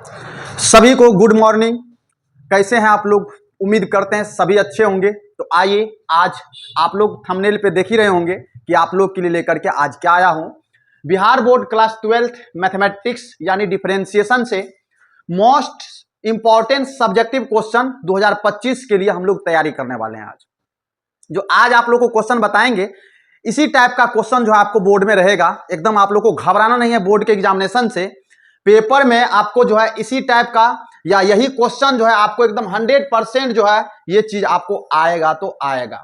सभी को good morning. कैसे हैं आप लोग? उम्मीद करते हैं सभी अच्छे होंगे। तो आइए, आज आप लोग थंबनेल पे देख ही रहे होंगे कि आप लोग के लिए लेकर के आज क्या आया हूं। Bihar board class 12th mathematics यानी डिफरेंशिएशन से मोस्ट इंपॉर्टेंट सब्जेक्टिव क्वेश्चन 2025 के लिए हम लोग तैयारी करने वाले हैं। आज जो आज आप लोग को क्वेश्चन बताएंगे, इसी टाइप का क्वेश्चन जो आपको बोर्ड में रहेगा। एकदम आप लोग को घबराना नहीं है। बोर्ड के एग्जामिनेशन से पेपर में आपको जो है इसी टाइप का या यही क्वेश्चन जो है आपको एकदम 100% जो है ये चीज आपको आएगा तो आएगा।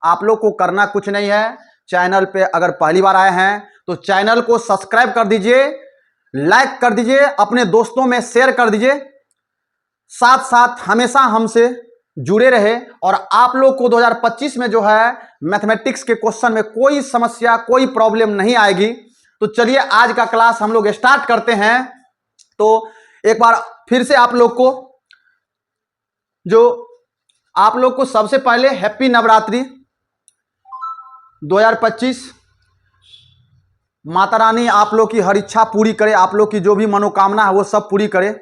आप लोग को करना कुछ नहीं है। चैनल पे अगर पहली बार आए हैं तो चैनल को सब्सक्राइब कर दीजिए, लाइक कर दीजिए, अपने दोस्तों में शेयर कर दीजिए, साथ साथ हमेशा हमसे जुड़े रहे। और आप लोग को 2025 में जो है मैथमेटिक्स के क्वेश्चन में कोई समस्या, कोई प्रॉब्लम नहीं आएगी। तो चलिए आज का क्लास हम लोग स्टार्ट करते हैं। तो एक बार फिर से आप लोग को सबसे पहले हैप्पी नवरात्रि 2025। माता रानी आप लोग की हर इच्छा पूरी करे, आप लोग की जो भी मनोकामना है वो सब पूरी करे।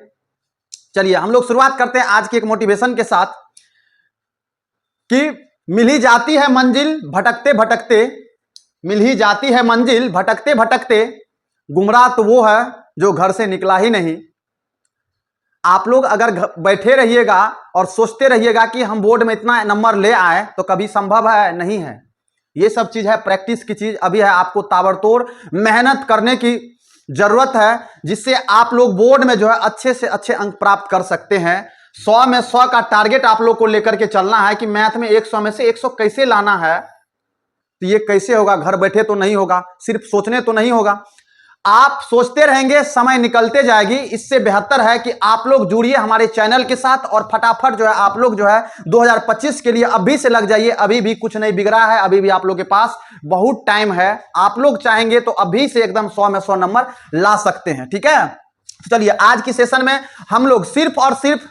चलिए हम लोग शुरुआत करते हैं आज के एक मोटिवेशन के साथ कि मिल ही जाती है मंजिल भटकते भटकते, मिल ही जाती है मंजिल भटकते भटकते, गुमराह तो वो है जो घर से निकला ही नहीं। आप लोग अगर बैठे रहिएगा और सोचते रहिएगा कि हम बोर्ड में इतना नंबर ले आए तो कभी संभव है? नहीं है। ये सब चीज है प्रैक्टिस की चीज। अभी है आपको ताबड़तोड़ मेहनत करने की जरूरत है, जिससे आप लोग बोर्ड में जो है अच्छे से अच्छे अंक प्राप्त कर सकते हैं। 100 में 100 का टारगेट आप लोग को लेकर के चलना है कि मैथ में 100 में से 100 कैसे लाना है। तो ये कैसे होगा? घर बैठे तो नहीं होगा, सिर्फ सोचने तो नहीं होगा। आप सोचते रहेंगे, समय निकलते जाएगी। इससे बेहतर है कि आप लोग जुड़िए हमारे चैनल के साथ और फटाफट जो है आप लोग जो है 2025 के लिए अभी से लग जाइए। अभी भी कुछ नहीं बिगड़ा है, अभी भी आप लोग के पास बहुत टाइम है। आप लोग चाहेंगे तो अभी से एकदम 100 में 100 नंबर ला सकते हैं। ठीक है, तो चलिए आज की सेशन में हम लोग सिर्फ और सिर्फ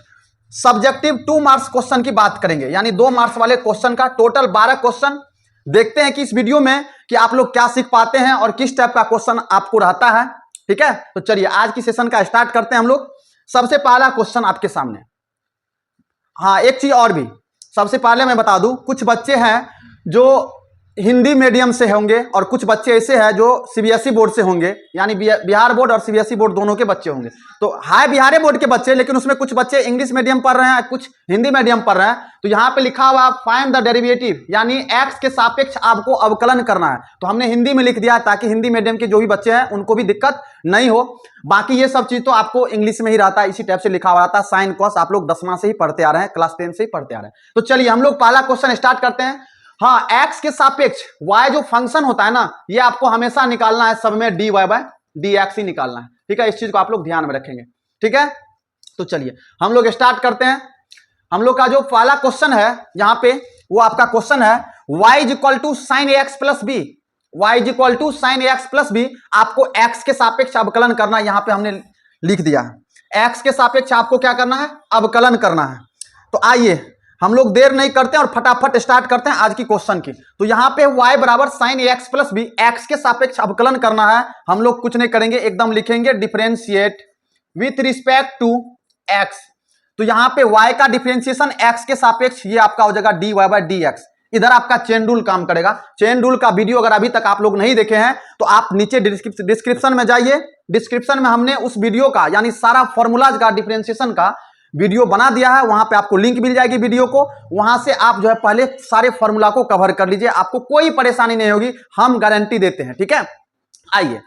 सब्जेक्टिव 2 मार्क्स क्वेश्चन की बात करेंगे, यानी 2 मार्क्स वाले क्वेश्चन का टोटल 12 क्वेश्चन। देखते हैं कि इस वीडियो में कि आप लोग क्या सीख पाते हैं और किस टाइप का क्वेश्चन आपको रहता है। ठीक है, तो चलिए आज की सेशन का स्टार्ट करते हैं हम लोग। सबसे पहला क्वेश्चन आपके सामने। हाँ, एक चीज और भी सबसे पहले मैं बता दूं, कुछ बच्चे हैं जो हिंदी मीडियम से होंगे और कुछ बच्चे ऐसे हैं जो सीबीएसई बोर्ड से होंगे, यानी बिहार बोर्ड और सीबीएसई बोर्ड दोनों के बच्चे होंगे। तो हाय बिहार बोर्ड के बच्चे, लेकिन उसमें कुछ बच्चे इंग्लिश मीडियम पढ़ रहे हैं, कुछ हिंदी मीडियम पढ़ रहे हैं। तो यहाँ पे लिखा हुआ फाइंड द डेरिवेटिव, यानी एक्स के सापेक्ष आपको अवकलन करना है। तो हमने हिंदी में लिख दिया ताकि हिंदी मीडियम के जो भी बच्चे हैं उनको भी दिक्कत नहीं हो। बाकी ये सब चीज तो आपको इंग्लिश में ही रहता है, इसी टाइप से लिखा हुआ रहता है। साइन कॉस आप लोग 10वां से ही पढ़ते आ रहे हैं, क्लास 10 से ही पढ़ते आ रहे हैं। तो चलिए हम लोग पहला क्वेश्चन स्टार्ट करते हैं। हाँ, x के सापेक्ष y जो फंक्शन होता है ना, ये आपको हमेशा निकालना है, सब में dy बाय dx ही निकालना है। ठीक है, इस चीज को आप लोग ध्यान में रखेंगे। ठीक है, तो चलिए हम लोग स्टार्ट करते हैं। हम लोग का जो पहला क्वेश्चन है यहाँ पे, वो आपका क्वेश्चन है y is equal to sine ax plus b. y is equal to sine ax plus b. आपको x के सापेक्ष अवकलन करना, यहाँ पे हमने लिख दिया है। x के सापेक्ष आपको क्या करना है? अवकलन करना है। तो आइए हम लोग देर नहीं करते और फटाफट स्टार्ट करते हैं आज की क्वेश्चन की। तो यहाँ पे y बराबर sine x plus b, x के सापेक्ष अवकलन करना है। हम लोग कुछ नहीं करेंगे, एकदम लिखेंगे differentiate with respect to x। तो यहाँ पे y का डिफरेंशिएशन x के सापेक्ष, ये आपका हो जाएगा dy बाय dx। इधर आपका चेन रूल काम करेगा। चेन रूल का वीडियो अगर अभी तक आप लोग नहीं देखे हैं तो आप नीचे डिस्क्रिप्शन में जाइए। डिस्क्रिप्शन में हमने उस वीडियो का, यानी सारा फॉर्मूलाज का, डिफरेंशिएशन का वीडियो बना दिया है। वहां पे आपको लिंक मिल जाएगी वीडियो को, वहां से आप जो है पहले सारे फॉर्मूला को कवर कर लीजिए, आपको कोई परेशानी नहीं होगी, हम गारंटी देते हैं। ठीक है, आइए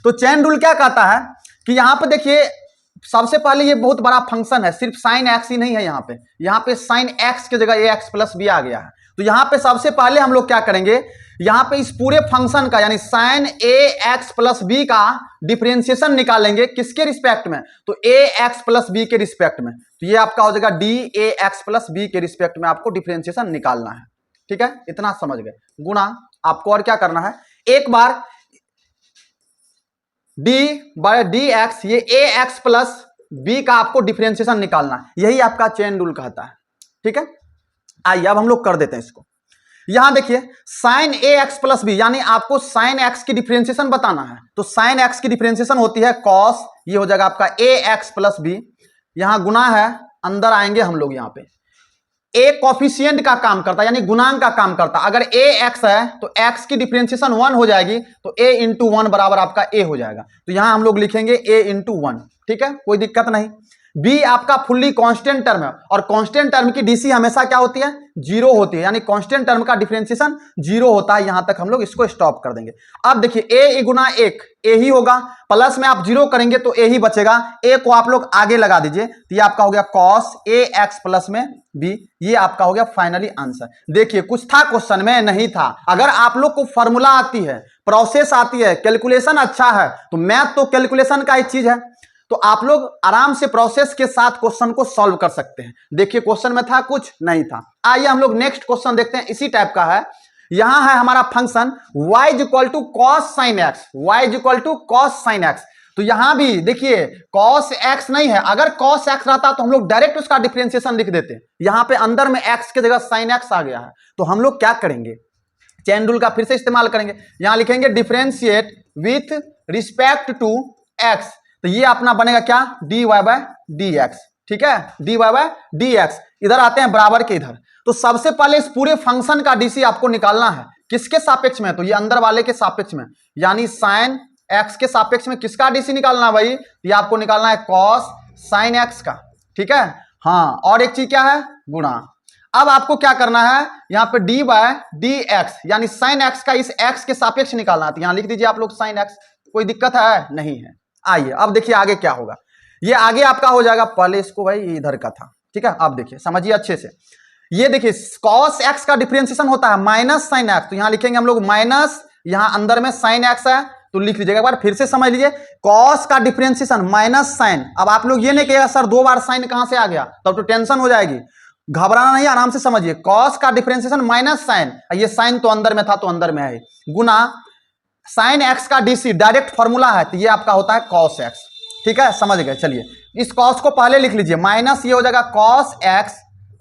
तो चेन रूल क्या कहता है कि यहां पे देखिए, सबसे पहले ये बहुत बड़ा फंक्शन है, सिर्फ साइन एक्स ही नहीं है। यहाँ पे साइन एक्स की जगह एक्स प्लस बी आ गया है। तो यहाँ पे सबसे पहले हम लोग क्या करेंगे, यहाँ पे इस पूरे फंक्शन का, यानी sine a x plus b का डिफरेंशिएशन निकालेंगे। किसके रिस्पेक्ट में? तो ए एक्स प्लस बी के रिस्पेक्ट में। तो ये आपका हो जाएगा d a x plus b के रिस्पेक्ट में आपको डिफरेंशिएशन निकालना है। ठीक है, इतना समझ गए। गुणा आपको और क्या करना है, एक बार डी बाय डी एक्स, ये ए एक्स प्लस बी का आपको डिफरेंशिएशन निकालना है। यही आपका चेन रूल कहता है। ठीक है, आइए अब हम लोग कर देते हैं इसको। यहां देखिए sign a x plus B, यानी आपको साइन एक्स की डिफरेंशिएशन बताना है। तो साइन एक्स की डिफरेंशिएशन होती है कॉस, ये हो जाएगा आपका ए एक्स प्लस बी। यहां गुना है, अंदर आएंगे हम लोग यहां पे, ए कॉफिशिएंट का काम करता है यानी गुणांक का काम करता है। अगर ए एक्स है तो एक्स की डिफरेंशिएशन 1 हो जाएगी, तो ए इंटू 1 बराबर आपका ए हो जाएगा। तो यहां हम लोग लिखेंगे ए इंटू 1, ठीक है, कोई दिक्कत नहीं। बी आपका फुल्ली कांस्टेंट टर्म है, और कांस्टेंट टर्म की डीसी हमेशा क्या होती है, जीरो होती है, यानी कांस्टेंट टर्म का डिफरेंशिएशन जीरो होता है। यहां तक हम लोग इसको स्टॉप कर देंगे। अब देखिए ए गुना एक ए ही होगा, प्लस में आप जीरो करेंगे तो ए ही बचेगा, ए को आप लोग आगे लगा दीजिए, तो ये आपका हो गया कॉस ए एक्स प्लस में बी, ये आपका हो गया फाइनली आंसर। देखिए कुछ था क्वेश्चन में, नहीं था। अगर आप लोग को फॉर्मूला आती है, प्रोसेस आती है, कैलकुलेशन अच्छा है, तो मैथ तो कैलकुलेशन का ही चीज है, तो आप लोग आराम से प्रोसेस के साथ क्वेश्चन को सॉल्व कर सकते हैं। देखिए क्वेश्चन में था कुछ, नहीं था। आइए हम लोग नेक्स्ट क्वेश्चन देखते हैं, इसी टाइप का है। यहां है हमारा function y is equal to cos sine x, y is equal to cos sine x. तो यहां भी देखिए cos x नहीं है, अगर cos x रहता तो हम लोग डायरेक्ट उसका डिफरेंशिएशन लिख देते। यहां पे अंदर में x की जगह साइन x आ गया है, तो हम लोग क्या करेंगे, चेन रूल का फिर से इस्तेमाल करेंगे। यहां लिखेंगे differentiate with respect to x, तो ये अपना बनेगा क्या, dy बाय dx, ठीक है, dy बाय dx। इधर आते हैं बराबर के इधर, तो सबसे पहले इस पूरे फंक्शन का डीसी आपको निकालना है, किसके सापेक्ष में, तो ये अंदर वाले के सापेक्ष में, यानी साइन एक्स के सापेक्ष में किसका डीसी निकालना है भाई, ये आपको निकालना है कॉस साइन एक्स का, ठीक है। हाँ, और एक चीज क्या है, गुणा। अब आपको क्या करना है, यहाँ पे डी बाय डी एक्स यानी साइन एक्स का इस एक्स के सापेक्ष निकालना है, तो यहां लिख दीजिए आप लोग साइन एक्स। कोई दिक्कत है, नहीं है। आइए अब देखिए आगे क्या होगा, ये आगे आपका हो जाएगा, पहले इसको भाई इधर का था, ठीक है। अब देखिए समझिए अच्छे से, ये देखिए cos x का डिफरेंशिएशन होता है माइनस साइन एक्स, तो यहां लिखेंगे हम लोग माइनस, यहां अंदर में साइन एक्स है तो लिख लीजिएगा। एक बार फिर से समझ लीजिए, cos का डिफरेंशिएशन माइनस साइन। अब आप लोग ये नहीं कहेगा सर 2 बार साइन कहां से आ गया, तब तो टेंशन हो जाएगी, घबराना नहीं, आराम से समझिए। cos का डिफरेंशिएशन माइनस साइन, ये साइन तो अंदर में था तो अंदर में है, गुना साइन एक्स का डीसी डायरेक्ट फॉर्मूला है, तो ये आपका होता है cos x, ठीक है, समझ गए। चलिए इस cos को पहले लिख लीजिए, माइनस ये हो जाएगा cos x,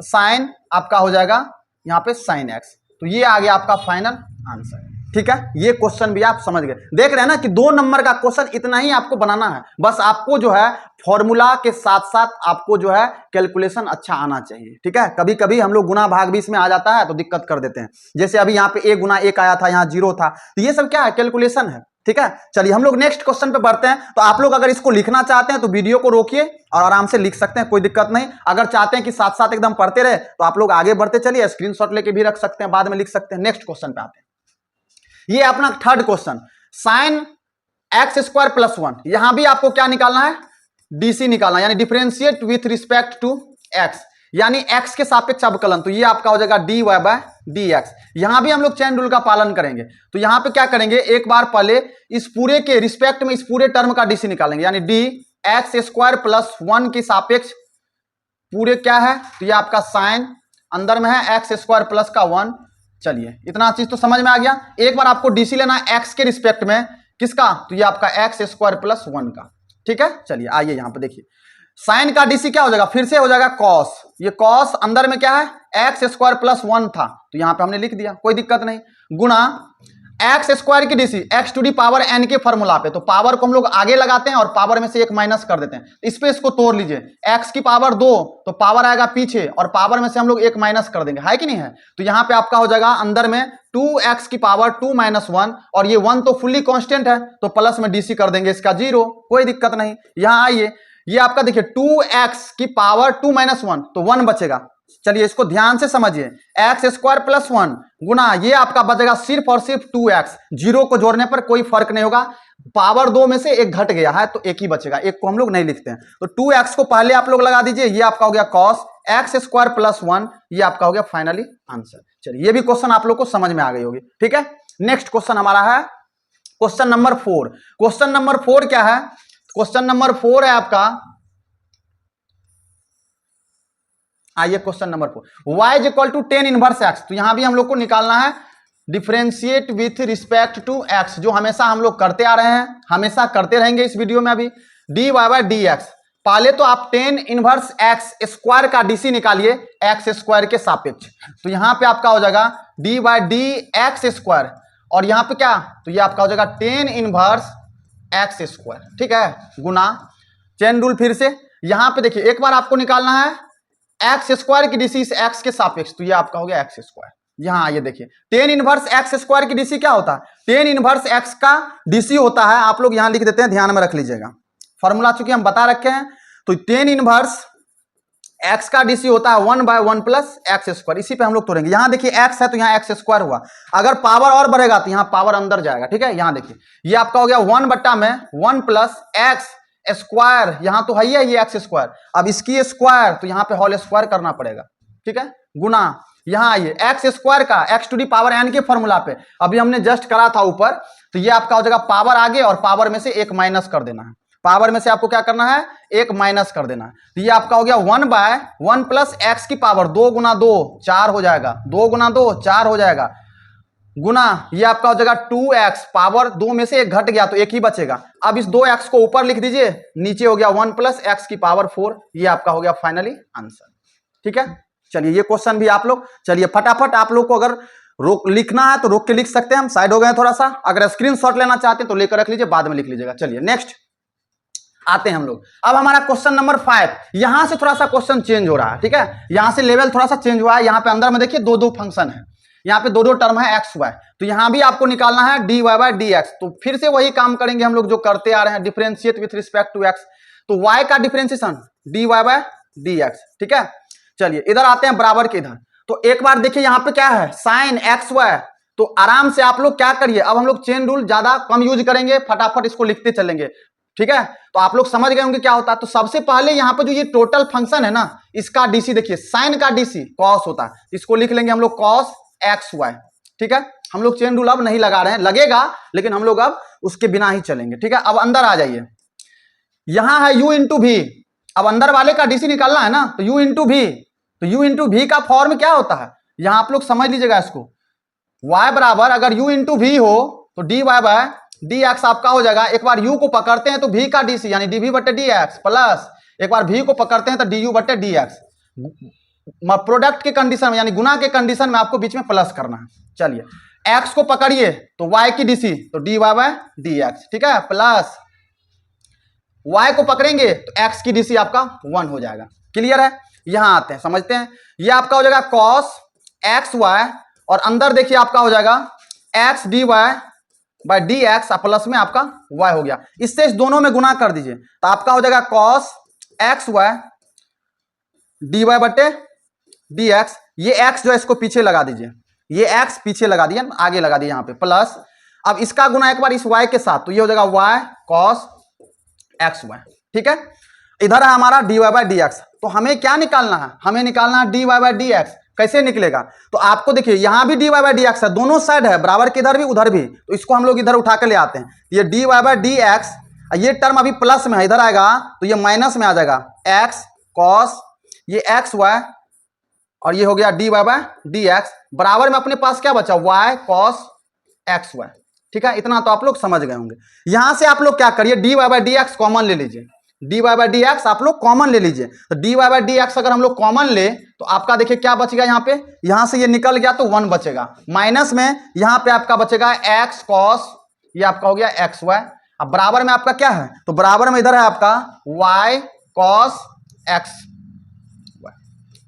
साइन आपका हो जाएगा यहां पे साइन x, तो ये आ गया आपका फाइनल आंसर, ठीक है। ये क्वेश्चन भी आप समझ गए, देख रहे हैं ना कि 2 नंबर का क्वेश्चन इतना ही आपको बनाना है, बस आपको जो है फॉर्मूला के साथ साथ आपको जो है कैलकुलेशन अच्छा आना चाहिए, ठीक है। कभी कभी हम लोग गुना भाग भी इसमें आ जाता है तो दिक्कत कर देते हैं, जैसे अभी यहाँ पे a गुना 1 आया था, यहाँ 0 था, तो ये सब क्या है, कैलकुलेशन है, ठीक है। चलिए हम लोग नेक्स्ट क्वेश्चन पे बढ़ते हैं। तो आप लोग अगर इसको लिखना चाहते हैं तो वीडियो को रोकिए और आराम से लिख सकते हैं, कोई दिक्कत नहीं। अगर चाहते हैं कि साथ साथ एकदम पढ़ते रहे तो आप लोग आगे बढ़ते चलिए, स्क्रीनशॉट लेके भी रख सकते हैं, बाद में लिख सकते हैं। नेक्स्ट क्वेश्चन पे आते हैं, ये अपना third question, sign x square plus 1, यहां भी आपको क्या निकालना है, डीसी निकालना, यानी differentiate with respect to x, यानी एक्स के सापेक्ष अवकलन, तो ये आपका हो जाएगा dy बाय dx। यहां भी हम लोग चेन रूल का पालन करेंगे, तो यहां पे क्या करेंगे, एक बार पहले इस पूरे के रिस्पेक्ट में इस पूरे टर्म का डीसी निकालेंगे, यानी डी एक्स स्क्वायर प्लस 1 के सापेक्ष पूरे क्या है, तो ये आपका साइन अंदर में है एक्स स्क्वायर प्लस का 1। चलिए इतना चीज तो समझ में आ गया। एक बार आपको डीसी लेना है एक्स के रिस्पेक्ट में, किसका, तो ये आपका एक्स स्क्वायर प्लस 1 का, ठीक है। चलिए आइए यहां पर देखिए, साइन का डीसी क्या हो जाएगा, फिर से हो जाएगा कॉस, ये कॉस अंदर में क्या है, एक्स स्क्वायर प्लस 1 था, तो यहां पे हमने लिख दिया, कोई दिक्कत नहीं, गुणा एक्स स्क्वायर की DC x to the power n के फॉर्मूला पे, तो पावर को हम लोग आगे लगाते हैं और पावर में से एक माइनस कर देते हैं, इस पे इसको तोड़ लीजिए, एक्स की पावर 2 तो पावर आएगा पीछे और पावर में से हम लोग एक माइनस कर देंगे, है कि नहीं है। तो यहां पे आपका हो जाएगा अंदर में 2x की पावर 2 माइनस 1, और ये 1 तो फुल्ली कांस्टेंट है तो प्लस में डीसी कर देंगे इसका 0, कोई दिक्कत नहीं। यहां आइए, ये आपका देखिए 2x की पावर 2 माइनस 1 तो 1 बचेगा। चलिए इसको ध्यान से समझिए, एक्स स्क्वायर प्लस 1 गुना ये आपका बचेगा सिर्फ और सिर्फ 2x, 0 को जोड़ने पर कोई फर्क नहीं होगा, पावर 2 में से एक घट गया है तो एक ही बचेगा, एक को हम लोग नहीं लिखते हैं, तो 2x को पहले आप लोग लगा दीजिए, ये आपका हो गया cos x स्क्वायर प्लस 1, ये आपका हो गया फाइनली आंसर। चलिए ये भी क्वेश्चन आप लोग को समझ में आ गई होगी, ठीक है। नेक्स्ट क्वेश्चन हमारा है क्वेश्चन नंबर 4। क्वेश्चन नंबर 4 क्या है, क्वेश्चन नंबर 4 है आपका, आइए question number 4, y is equal to tan inverse x, तो यहां भी हम लोग को निकालना है differentiate with respect to x, जो हमेशा हम लोग करते आ रहे हैं, हमेशा करते रहेंगे इस वीडियो में। अभी dy बाय dx, पहले तो आप टेन इनवर्स x स्क्वायर का डीसी निकालिए x स्क्वायर के सापेक्ष, तो यहां पे आपका हो जाएगा dy बाय dx स्क्वायर, और यहां पे क्या, तो ये आपका हो जाएगा टेन इनवर्स x स्क्वायर, ठीक है, गुना चेन रूल फिर से, यहां पे देखिए एक बार आपको निकालना है एक्स स्क्वायर की डीसी इस एक्स के सापेक्ष, तो ये आपका हो गया एक्स स्क्वायर। यहां आइए देखिए टेन इनवर्स एक्स स्क्वायर की डीसी क्या होता है, टेन इनवर्स एक्स का डीसी होता है, आप लोग यहां लिख देते हैं, ध्यान में रख लीजिएगा, फॉर्मूला चूंकि हम बता रखे हैं, तो टेन इनवर्स एक्स का डीसी होता है 1/1 प्लस एक्स स्क्वायर, इसी पे हम लोग तोड़ेंगे। यहां देखिए एक्स है तो यहां एक्स स्क्वायर हुआ, अगर पावर और बढ़ेगा तो यहां पावर अंदर जाएगा, ठीक है। यहां देखिए ये आपका हो गया 1/1 प्लस एक्स स्क्वायर, यहां तो है ही है ये एक्स स्क्वायर, अब इसकी स्क्वायर तो यहां पे होल स्क्वायर करना पड़ेगा, ठीक है, गुना यहां आइए एक्स स्क्वायर का x to the power n के फॉर्मूला पे अभी हमने जस्ट करा था ऊपर, तो ये आपका हो जाएगा पावर आगे और पावर में से एक माइनस कर देना है, पावर में से आपको क्या करना है एक माइनस कर देना है, तो ये आपका हो गया 1/1 प्लस एक्स की पावर 2 गुना 2 4 हो जाएगा, 2 गुना 2 4 हो जाएगा, गुना ये आपका हो जाएगा 2x, पावर 2 में से एक घट गया तो एक ही बचेगा, अब इस 2x को ऊपर लिख दीजिए, नीचे हो गया 1 प्लस एक्स की पावर 4, ये आपका हो गया फाइनली आंसर, ठीक है। चलिए ये क्वेश्चन भी आप लोग, चलिए फटाफट आप लोग को अगर रोक लिखना है तो रोक के लिख सकते हैं, हम साइड हो गए थोड़ा सा, अगर स्क्रीनशॉट लेना चाहते हैं तो लेकर रख लीजिए, बाद में लिख लीजिएगा। चलिए नेक्स्ट आते हैं हम लोग, अब हमारा क्वेश्चन नंबर 5, यहां से थोड़ा सा क्वेश्चन चेंज हो रहा है, ठीक है, यहां से लेवल थोड़ा सा चेंज हुआ है, यहां पे अंदर में देखिए दो फंक्शन है, यहाँ पे दो टर्म है एक्स वाई, तो यहां भी आपको निकालना है dy बाय dx, तो फिर से वही काम करेंगे हम लोग जो करते आ रहे हैं, differentiate with respect to x, तो y का डिफरेंशिएशन dy बाय dx, ठीक है। चलिए इधर आते हैं बराबर के इधर, तो एक बार देखिए यहाँ पे क्या है साइन एक्स वाई, तो आराम से आप लोग क्या करिए, अब हम लोग चेन रूल ज्यादा कम यूज करेंगे, फटाफट इसको लिखते चलेंगे, ठीक है, तो आप लोग समझ गए होंगे क्या होता है। तो सबसे पहले यहाँ पे जो ये टोटल फंक्शन है ना, इसका डीसी देखिए, साइन का डीसी कॉस होता है, इसको लिख लेंगे हम लोग कॉस एक्स वाई, ठीक है, हम लोग चेन रूल अब नहीं लगा रहे हैं, लगेगा लेकिन हम लोग अब उसके बिना ही चलेंगे, ठीक है। अब अंदर आ जाइए, यहां है u इंटू भी, अब अंदर वाले का डीसी निकालना है ना, तो u इंटू भी, तो u इंटू भी का फॉर्म क्या होता है, यहां आप लोग समझ लीजिएगा इसको, y बराबर अगर u इंटू भी हो तो dy बाय dx आपका हो जाएगा, एक बार u को पकड़ते हैं तो v का डीसी यानी dv बटे dx प्लस एक बार v को पकड़ते हैं तो du बटे dx, प्रोडक्ट के कंडीशन में यानी गुना के कंडीशन में आपको बीच में प्लस करना है। चलिए x को पकड़िए तो y की डीसी तो dy बाय dx, ठीक है, प्लस y को पकड़ेंगे तो x की डीसी आपका 1 हो जाएगा, क्लियर है। यहां आते हैं समझते हैं, ये आपका हो जाएगा cos एक्स वाई और अंदर देखिए आपका हो जाएगा x dy by dx plus में आपका y हो गया, इससे इस दोनों में गुना कर दीजिए तो आपका हो जाएगा cos एक्स वाई dy बटे dx, ये x जो है इसको पीछे लगा दीजिए, ये x पीछे लगा दिया, आगे लगा दिया यहाँ पे प्लस, अब इसका गुना एक बार इस y के साथ तो ये हो जाएगा y cos एक्स वाई, ठीक है। इधर है हमारा dy बाय dx, तो हमें क्या निकालना है, हमें निकालना है dy बाय dx, कैसे निकलेगा, तो आपको देखिए यहां भी dy बाय dx है, दोनों साइड है बराबर के इधर भी उधर भी, तो इसको हम लोग इधर उठा के ले आते हैं, ये dy बाय dx, ये टर्म अभी प्लस में है, इधर आएगा तो ये माइनस में आ जाएगा x cos ये एक्स वाई और ये हो गया dy बाय dx, बराबर में अपने पास क्या बचा y cos एक्स वाई, ठीक है, इतना तो आप लोग समझ गए होंगे। यहां से आप लोग क्या करिए dy बाय dx कॉमन ले लीजिए, dy बाय dx आप लोग कॉमन ले लीजिए, तो dy बाय dx अगर हम लोग कॉमन ले तो आपका देखिए क्या बचेगा, यहाँ पे यहां से ये निकल गया तो 1 बचेगा, माइनस में यहाँ पे आपका बचेगा x cos ये आपका हो गया एक्स वाई, अब बराबर में आपका क्या है, तो बराबर में इधर है आपका y cos एक्स,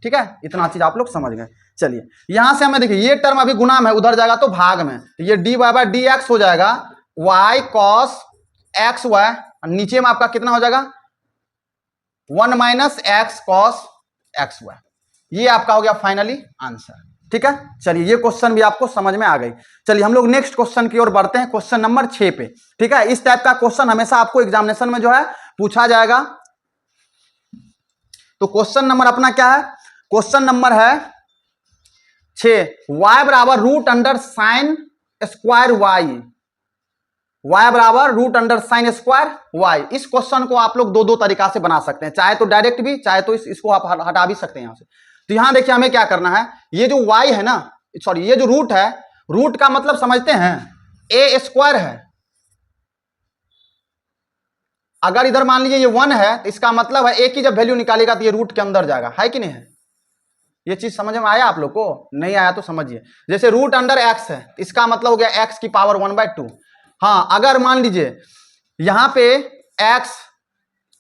ठीक है, इतना चीज आप लोग समझ गए। चलिए यहां से हमें देखिए ये टर्म अभी गुना में उधर जाएगा तो भाग में, तो ये dy बाय dx हो जाएगा y cos एक्स वाई, नीचे में आपका कितना हो जाएगा 1 minus x cos x y, ये आपका हो गया फाइनली आंसर, ठीक है। चलिए ये क्वेश्चन भी आपको समझ में आ गई। चलिए हम लोग नेक्स्ट क्वेश्चन की ओर बढ़ते हैं, क्वेश्चन नंबर 6 पे, ठीक है। इस टाइप का क्वेश्चन हमेशा आपको एग्जामिनेशन में जो है पूछा जाएगा, तो क्वेश्चन नंबर अपना क्या है, क्वेश्चन नंबर है 6, y बराबर root under sine square y बराबर root under sine square y, इस क्वेश्चन को आप लोग दो तरीका से बना सकते हैं, चाहे तो डायरेक्ट भी, चाहे तो इसको आप हटा भी सकते हैं यहां से। तो यहां देखिए हमें क्या करना है, ये जो y है ना, सॉरी ये जो रूट है, रूट का मतलब समझते हैं a स्क्वायर है, अगर इधर मान लीजिए ये 1 है तो इसका मतलब है a की जब वैल्यू निकालेगा तो ये रूट के अंदर जाएगा, है कि नहीं है, ये चीज समझ में आया आप लोग को, नहीं आया तो समझिए, जैसे रूट अंडर एक्स है इसका मतलब हो गया x की पावर 1/2, हाँ अगर मान लीजिए यहां पे x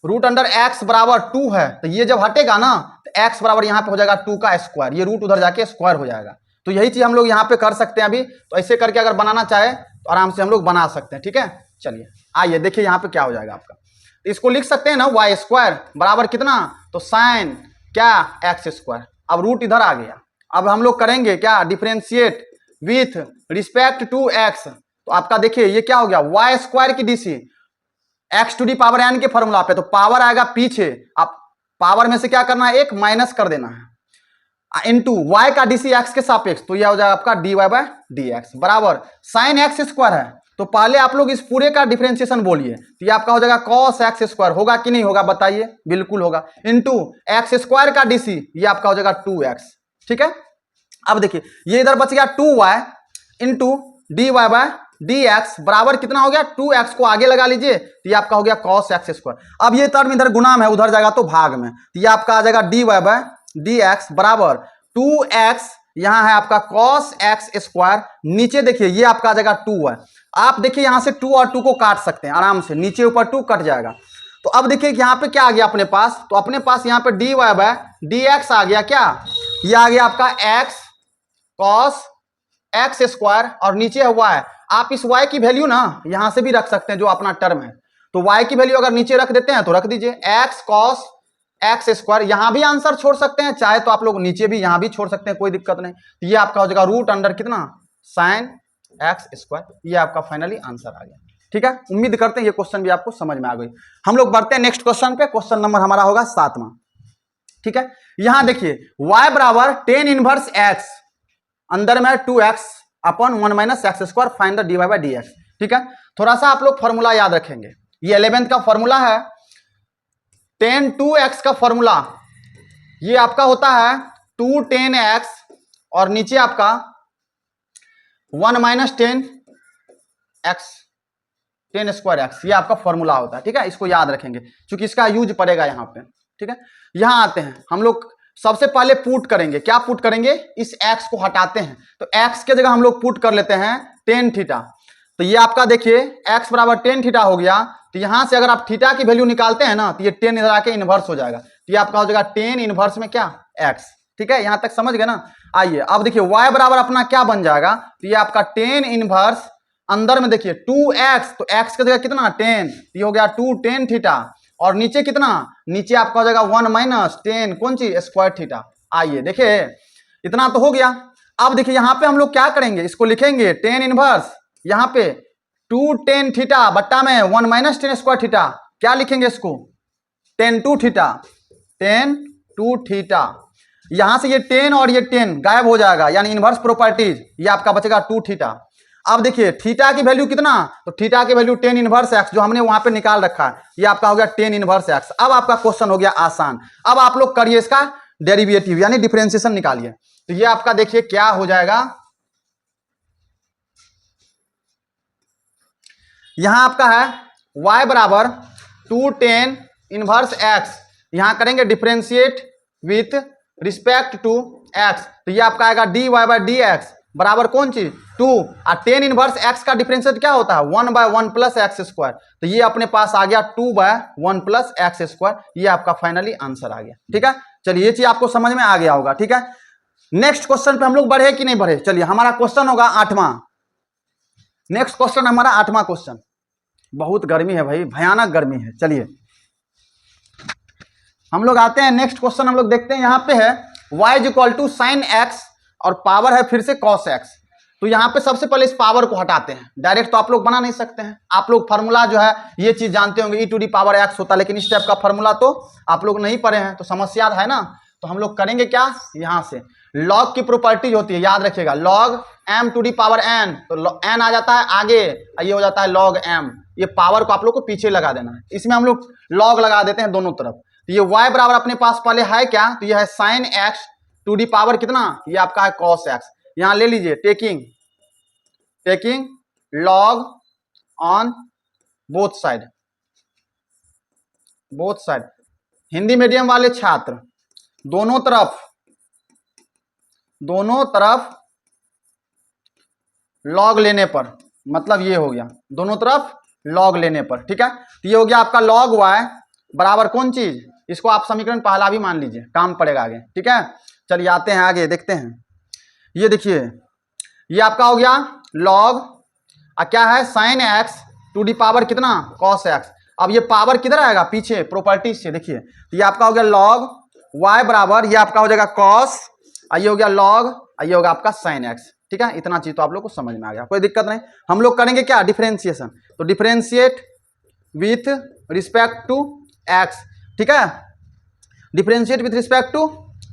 रूट अंडर एक्स बराबर 2 है, तो ये जब हटेगा ना तो एक्स बराबर यहाँ पे हो जाएगा 2 का स्क्वायर, ये रूट उधर जाके स्क्वायर हो जाएगा। तो यही चीज हम लोग यहाँ पे कर सकते हैं अभी। तो ऐसे करके अगर बनाना चाहे तो आराम से हम लोग बना सकते हैं, ठीक है। चलिए आइए देखिए यहाँ पे क्या हो जाएगा आपका। तो इसको लिख सकते हैं ना वाई स्क्वायर बराबर कितना, तो साइन क्या एक्स स्क्वायर। अब रूट इधर आ गया, अब हम लोग करेंगे क्या, differentiate with respect to x. तो आपका देखिए ये क्या हो गया, वाई स्क्वायर की DC x to the power n के फॉर्मूला पे, तो पावर आएगा पीछे, आप पावर में से क्या करना है, एक माइनस कर देना है, इनटू वाई का डीसी एक्स के सापेक्ष, तो यह हो जाएगा आपका d Y by D x बराबर साइन एक्स स्क्वायर है। तो पहले आप लोग इस पूरे का डिफरेंशिएशन बोलिए, तो ये आपका हो जाएगा कॉस एक्स स्क्वायर, होगा कि नहीं होगा बताइए, बिल्कुल होगा, इनटू एक्स स्क्वायर का डीसी ये आपका हो जाएगा 2x, ठीक है। अब देखिए ये इधर बच गया 2y into d Y by D x बराबर कितना हो गया, 2x को आगे लगा लीजिए, तो ये आपका हो गया कॉस एक्स स्क्वायर। अब ये टर्म इधर गुणा में उधर जाएगा तो भाग में, तो ये आपका आ जाएगा d Y by D x बराबर 2x, यहां है आपका कॉस एक्स स्क्वायर, नीचे देखिए ये आपका आ जाएगा 2 है। आप देखिए यहां से 2 और 2 को काट सकते हैं आराम से, नीचे ऊपर 2 कट जाएगा। तो अब देखिए यहाँ पे क्या आ गया अपने पास, तो अपने पास यहाँ पे D Y by D X आ गया, क्या ये आ गया आपका एक्स कॉस एक्स स्क्वायर और नीचे हुआ है। आप इस y की वैल्यू ना यहां से भी रख सकते हैं जो अपना टर्म है, तो y की वैल्यू अगर नीचे रख देते हैं तो रख दीजिए एक्स कॉस एक्स स्क्वायर, यहां भी आंसर छोड़ सकते हैं, चाहे तो आप लोग नीचे भी यहां भी छोड़ सकते हैं, कोई दिक्कत नहीं। तो ये आपका हो जाएगा रूट अंडर कितना साइन एक्स स्क्वायर, ये आपका फाइनली आंसर आ गया, ठीक है। उम्मीद करते हैं ये क्वेश्चन भी आपको समझ में आ गई। हम लोग बढ़ते हैं नेक्स्ट क्वेश्चन पे, क्वेश्चन नंबर हमारा होगा 7वां, ठीक है। यहां देखिए y बराबर टेन इनवर्स x, अंदर में 2x upon 1 minus x square, find the d Y by D x, ठीक है। थोड़ा सा आप लोग फॉर्मूला याद रखेंगे, ये 11th का फॉर्मूला है, टेन 2x का फॉर्मूला ये आपका होता है 2 10x और नीचे आपका 1 माइनस 10x 10 स्क्वायर एक्स, ये आपका फॉर्मूला होता है, ठीक है। इसको याद रखेंगे क्योंकि इसका यूज पड़ेगा यहाँ पे, ठीक है। यहां आते हैं हम लोग, सबसे पहले पुट करेंगे, क्या पुट करेंगे, इस x को हटाते हैं, तो x के जगह हम लोग पुट कर लेते हैं टेन थीटा। तो ये आपका देखिए x बराबर टेन थीटा हो गया, तो यहां से अगर आप थीटा की वैल्यू निकालते हैं ना तो ये टेन इधर आके इनवर्स हो जाएगा, तो ये आपका हो जाएगा टेन इनवर्स में क्या x, ठीक है। यहां तक समझ गए ना। आइए अब देखिए y बराबर अपना क्या बन जाएगा, तो ये आपका टेन इनवर्स, अंदर में देखिए 2x, तो x की जगह कितना 10, ये हो गया 2 10 थीटा, और नीचे कितना, नीचे आपका हो जाएगा 1 माइनस 10 कौन चीज स्क्वायर थीटा। आइए देखिए इतना तो हो गया। अब देखिए यहां पे हम लोग क्या करेंगे, इसको लिखेंगे टेन इनवर्स, यहां पे 2 10 थीटा बट्टा में 1 माइनस 10 स्क्वायर थीटा, क्या लिखेंगे इसको 10 2 थीटा, 10 2 थीटा। यहां से ये 10 और ये 10 गायब हो जाएगा, यानी इनवर्स प्रॉपर्टीज, ये आपका बचेगा 2 थीटा। अब देखिए थीटा की वैल्यू कितना, तो थीटा की वैल्यू 10 इनवर्स एक्स जो हमने वहां पे निकाल रखा है, ये आपका हो गया 10 इनवर्स एक्स। अब आपका क्वेश्चन हो गया आसान, अब आप लोग करिए इसका डेरिवेटिव यानी डिफरेंशिएशन निकालिए। तो ये आपका देखिए क्या हो जाएगा, यहां आपका है y बराबर 2 10 इनवर्स एक्स, यहां करेंगे differentiate with respect to x, तो ये आपका आएगा d Y by D x बराबर कौन चीज 2, और 10 इनवर्स x का डिफरेंशिएट क्या होता है 1 बाय 1 प्लस एक्स स्क्वायर, तो ये अपने पास आ गया 2 बाय 1 प्लस एक्स स्क्वायर, ये आपका फाइनली आंसर आ गया, ठीक है। चलिए ये चीज आपको समझ में आ गया होगा, ठीक है। नेक्स्ट क्वेश्चन पे हम लोग बढ़े कि नहीं बढ़े, चलिए हमारा क्वेश्चन होगा 8वां, नेक्स्ट क्वेश्चन हमारा 8वां क्वेश्चन। बहुत गर्मी है भाई, भयानक गर्मी है। चलिए हम लोग आते हैं नेक्स्ट क्वेश्चन, हम लोग देखते हैं यहाँ पे है y is equal to sine x और पावर है फिर से कॉस एक्स। तो यहाँ पे सबसे पहले इस पावर को हटाते हैं, डायरेक्ट तो आप लोग बना नहीं सकते हैं, आप लोग फार्मूला जो है ये चीज जानते होंगे e to the power x होता है, लेकिन इस टाइप का फार्मूला तो आप लोग नहीं पढ़े हैं, तो समस्या है ना। तो हम लोग करेंगे क्या, यहाँ से लॉग की प्रॉपर्टीज होती है, याद रखिएगा log m to the power n, तो n आ जाता है आगे, ये हो जाता है log m, ये पावर को आप लोग को पीछे लगा देना है, इसमें हम लोग log लगा देते हैं दोनों तरफ। तो ये y बराबर अपने पास पहले है क्या, तो ये है sine x to the power कितना, ये आपका है cos x, यहां ले लीजिए taking log on both side. Hindi medium वाले छात्र दोनों तरफ log लेने पर, मतलब ये हो गया दोनों तरफ log लेने पर, ठीक है। तो ये हो गया आपका log y बराबर कौन चीज, इसको आप समीकरण पहला भी मान लीजिए, काम पड़ेगा आगे, ठीक है। चलिए आते हैं आगे, देखते हैं। ये देखिए, ये आपका हो गया लॉग क्या है, sine x to the power कितना, कॉस एक्स। अब ये पावर किधर आएगा, पीछे प्रॉपर्टीज से, देखिए तो ये आपका हो गया लॉग वाई बराबर, ये आपका हो जाएगा कॉस, ये हो गया लॉग, ये होगा आपका साइन एक्स, ठीक है। इतना चीज तो आप लोग को समझ में आ गया, कोई दिक्कत नहीं। हम लोग करेंगे क्या, डिफरेंशिएशन, तो differentiate with respect to x, ठीक है, differentiate with respect to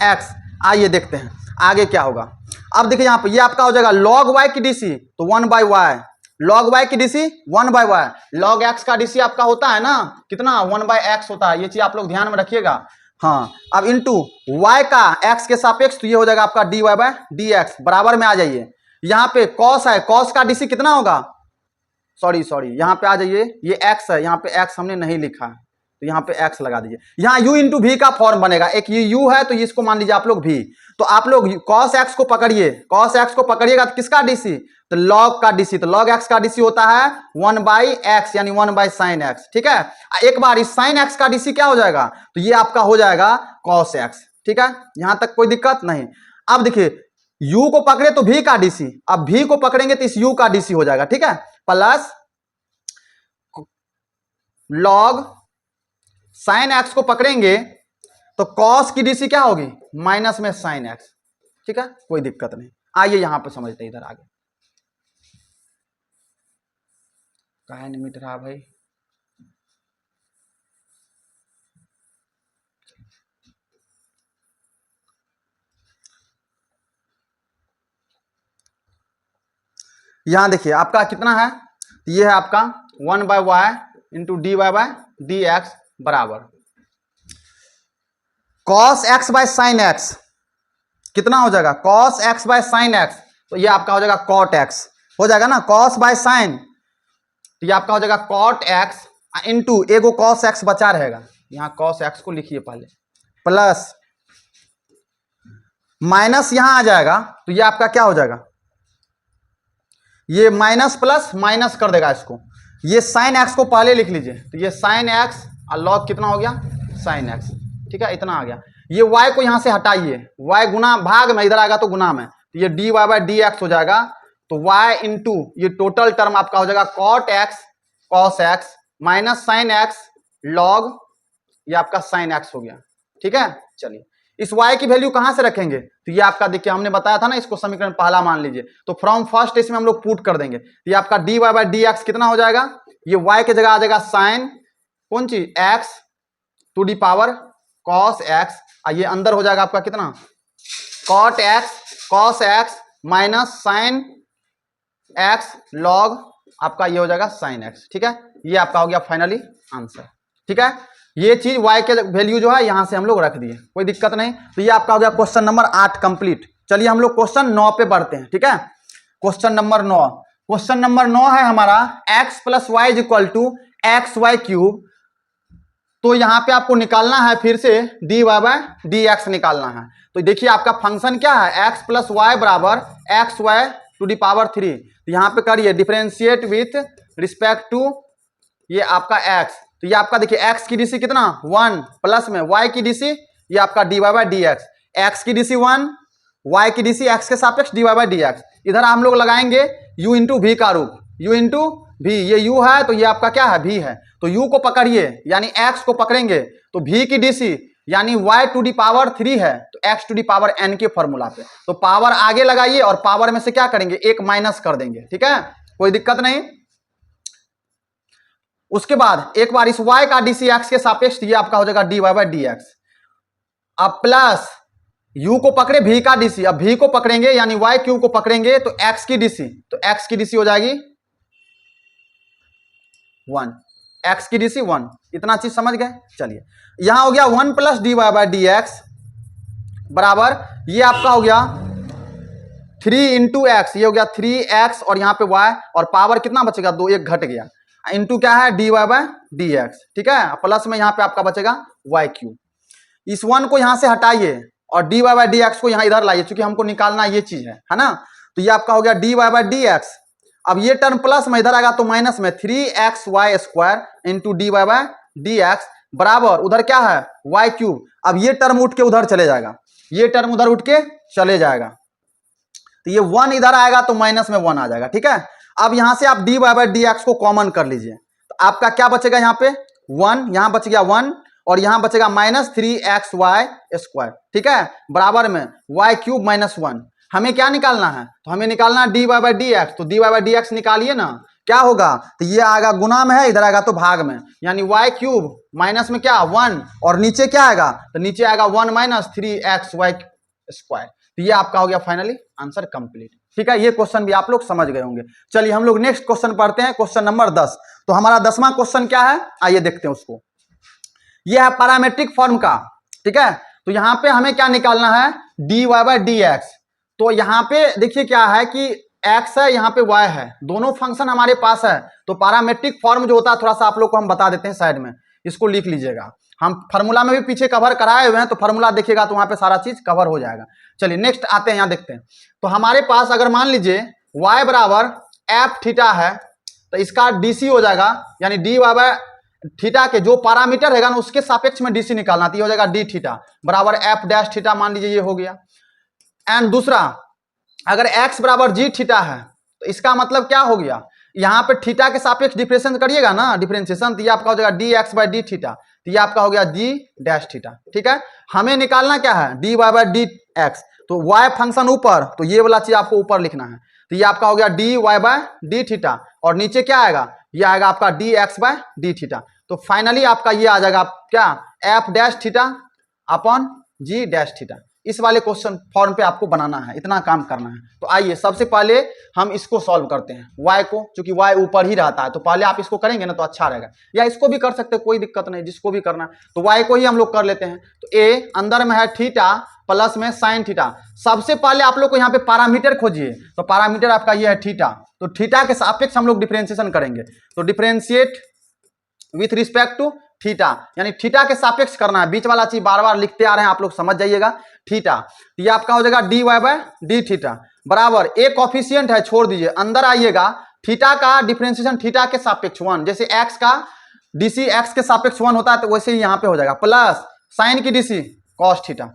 x. आइए देखते हैं आगे क्या होगा। अब देखिए यहाँ पे ये आपका हो जाएगा लॉग वाई की डीसी, तो 1/y, लॉग वाई की डीसी 1/y, लॉग एक्स का डीसी आपका होता है ना कितना, 1/x होता है, ये चीज आप लोग ध्यान में रखिएगा। हाँ, अब इंटू y का x के सापेक्ष, तो ये हो जाएगा आपका dy/dx, बराबर में आ जाइए। यहाँ पे cos है, cos का डीसी कितना होगा, सॉरी यहाँ पे आ जाइए, ये x है, यहाँ पे x हमने नहीं लिखा है, तो यहाँ पे x लगा दीजिए। यहाँ u इंटू v का फॉर्म बनेगा, एक ये u है तो इसको मान लीजिए आप लोग v, तो आप लोग cos x को पकड़िए, cos x को पकड़िएगा तो किसका डीसी, तो log का डीसी, तो log x का डीसी होता है 1/x यानी 1/sin x, ठीक है। एक बार इस sin x का डीसी क्या हो जाएगा, तो ये आपका हो जाएगा cos x, ठीक है, यहां तक कोई दिक्कत नहीं। अब देखिए u को पकड़े तो v का डीसी, अब v को पकड़ेंगे तो इस u का डीसी हो जाएगा, ठीक है, प्लस log sin x को पकड़ेंगे तो cos की डीसी क्या होगी, माइनस में sin x, ठीक है, कोई दिक्कत नहीं। आइए यहां पे समझते हैं इधर आगे, काहे नहीं मिट रहा भाई, यहां देखिए आपका कितना है, ये है आपका 1/y इंटू dy/dx बराबर cos x by sine x, कितना हो जाएगा cos x by sine x, तो ये आपका हो जाएगा cot x, हो जाएगा ना, cos बाय साइन, तो ये आपका हो जाएगा cot x इंटू एगो cos x बचा रहेगा, यहाँ cos x को लिखिए पहले, प्लस माइनस यहां आ जाएगा, तो ये आपका क्या हो जाएगा, ये माइनस प्लस माइनस कर देगा इसको, ये साइन एक्स को पहले लिख लीजिए, तो ये साइन एक्स और लॉग कितना हो गया साइन एक्स, ठीक है, इतना आ गया। ये y को यहां से हटाइए, y गुना भाग में, इधर आएगा तो गुना में, तो ये dy/dx हो जाएगा, तो y इंटू ये टोटल टर्म आपका हो जाएगा cot x cos x minus sine x log, ये आपका साइन एक्स हो गया, ठीक है। चलिए इस y की वैल्यू कहां से रखेंगे, तो ये आपका देखिए हमने बताया था ना, इसको समीकरण पहला मान लीजिए, तो फ्रॉम फर्स्ट इसमें हम लोग पुट कर देंगे, तो ये आपका dy/dx कितना हो जाएगा, ये y की जगह आ जाएगा साइन कौन चीज x to the power cos x, ये अंदर हो जाएगा आपका कितना cot x cos x minus sine x log आपका ये हो जाएगा साइन x, ठीक है, ये आपका हो गया फाइनली आंसर, ठीक है। ये चीज y के वैल्यू जो है यहां से हम लोग रख दिए, कोई दिक्कत नहीं। तो ये आपका हो गया क्वेश्चन नंबर 8 कंप्लीट। चलिए हम लोग क्वेश्चन 9 पे बढ़ते हैं, ठीक है। क्वेश्चन नंबर 9, क्वेश्चन नंबर 9 है हमारा x plus y is equal to x y cube, तो यहां पे आपको निकालना है फिर से dy/dx निकालना है। तो देखिए आपका फंक्शन क्या है, x प्लस वाई बराबर x y to the power 3, तो यहां पे करिए डिफरेंशिएट विथ रिस्पेक्ट टू ये आपका x, तो ये आपका देखिए x की डीसी कितना 1 प्लस में y की डीसी ये आपका dy/dx, x की डीसी 1 y की डीसी x के सापेक्ष dy/dx, इधर हम लोग लगाएंगे u इंटू v का रूप, u इंटू v, ये u है तो ये आपका क्या है v है, तो u को पकड़िए यानी x को पकड़ेंगे तो v की डीसी यानी y टू दी पावर 3 है तो x to the power n के फॉर्मूला पे, तो पावर आगे लगाइए और पावर में से क्या करेंगे एक माइनस कर देंगे, ठीक है, कोई दिक्कत नहीं। उसके बाद एक बार इस y का डीसी x के सापेक्ष ये आपका हो जाएगा dy/dx, अब प्लस u को पकड़े v का डीसी, अब v को पकड़ेंगे यानी y q को पकड़ेंगे तो x की डीसी, तो x की डीसी हो जाएगी 1, x की डीसी 1, इतना चीज समझ गए। चलिए यहां हो गया 1 प्लस dy/dx बराबर ये आपका हो गया 3 इंटू एक्स, ये हो गया 3x और यहाँ पे y और पावर कितना बचेगा 2, एक घट गया, इंटू क्या है dy/dx, ठीक है, प्लस में यहाँ पे आपका बचेगा y3, इस 1 को यहां से हटाइए और dy/dx को यहाँ इधर लाइए, क्योंकि हमको निकालना ये चीज है ना, तो ये आपका हो गया dy/dx, अब ये टर्म प्लस में इधर आएगा तो माइनस में 3xy² इंटू dy/dx, बराबर उधर क्या है वाई क्यूब। अब ये टर्म उठ के उधर चले जाएगा, ये टर्म उधर उठ के चले जाएगा, तो ये 1 इधर आएगा तो माइनस में 1 आ जाएगा। ठीक है, अब यहां से आप d Y by D x को कॉमन कर लीजिए, तो आपका क्या बचेगा यहाँ पे 1, यहां बच गया 1 और यहां बचेगा -3xy²। ठीक है, बराबर में वाई क्यूब -1। हमें क्या निकालना है, तो हमें निकालना है D Y by D x, तो D Y by D X निकालिए ना, क्या होगा, तो ये आएगा गुना में है, इधर आएगा तो भाग में, यानी वाई क्यूब माइनस में क्या 1 और नीचे क्या आएगा, तो नीचे आएगा 1 - 3xy²। तो ये आपका हो गया फाइनली आंसर कंप्लीट। ठीक है, ये क्वेश्चन भी आप लोग समझ गए होंगे। चलिए हम लोग नेक्स्ट क्वेश्चन पढ़ते हैं, क्वेश्चन नंबर 10। तो हमारा 10वां क्वेश्चन क्या है, आइए देखते हैं उसको। ये है पैरामेट्रिक फॉर्म का। ठीक है, तो यहां पे हमें क्या निकालना है D Y by D x. तो यहां पे देखिए क्या है कि x है, यहाँ पे y है, दोनों फंक्शन हमारे पास है। तो पैरामेट्रिक फॉर्म जो होता है थोड़ा सा आप लोग को हम बता देते हैं साइड में, इसको लिख लीजिएगा। हम फार्मूला में भी पीछे कवर कराए हुए हैं, तो फार्मूला देखिएगा तो वहां पे सारा चीज कवर हो जाएगा। चलिए नेक्स्ट आते हैं, यहाँ देखते हैं। तो हमारे पास अगर मान लीजिए y बराबर एफ थीटा है, तो इसका डीसी हो जाएगा, यानी डी वाई बाय थीटा के जो पैरामीटर रहेगा ना उसके सापेक्ष में डीसी निकालना, तो ये हो जाएगा डी थीटा बराबर एफ डैश थीटा, मान लीजिए ये हो गया। एंड दूसरा अगर x बराबर जी थीटा है, तो इसका मतलब क्या हो गया, यहाँ पे थीटा के सापेक्ष डिफरेंशिएशन करिएगा ना, डिफरेंशिएशन, तो ये आपका हो जाएगा d x by D theta, तो ये आपका हो गया जी डैश थीटा। ठीक है, हमें निकालना क्या है D Y by D x, तो y फंक्शन ऊपर, तो ये वाला चीज आपको ऊपर लिखना है, तो ये आपका हो गया d Y by d theta, और नीचे क्या आएगा, ये आएगा आपका d x by d theta. तो फाइनली आपका ये आ जाएगा क्या f dash theta upon g dash theta. इस वाले क्वेश्चन फॉर्म पे आपको बनाना है, इतना काम करना है। तो आइए सबसे पहले हम इसको सॉल्व करते हैं, y को, क्योंकि y ऊपर ही रहता है, तो पहले आप इसको करेंगे ना तो अच्छा रहेगा, या इसको भी कर सकते हैं, कोई दिक्कत नहीं, जिसको भी करना है। तो y को ही हम लोग कर लेते हैं। तो a अंदर में है थीटा प्लस में साइन थीटा। सबसे पहले आप लोग को यहाँ पे पैरामीटर खोजिए, तो पैरामीटर आपका ये है थीटा, तो थीटा के सापेक्ष हम लोग डिफरेंशिएशन करेंगे। तो differentiate with respect to theta, यानी थीटा के सापेक्ष करना है, बीच वाला चीज बार बार लिखते आ रहे हैं आप लोग, समझ जाइएगा। थीटा, ये आपका हो जाएगा d Y by d theta बराबर एक कोफिशिएंट है, छोड़ दीजिए, अंदर आइएगा, थीटा का डिफरेंशिएशन थीटा के सापेक्ष 1, जैसे एक्स का डीसी एक्स के सापेक्ष 1 होता है, तो वैसे ही यहाँ पे हो जाएगा, प्लस साइन की डीसी कॉस थीटा।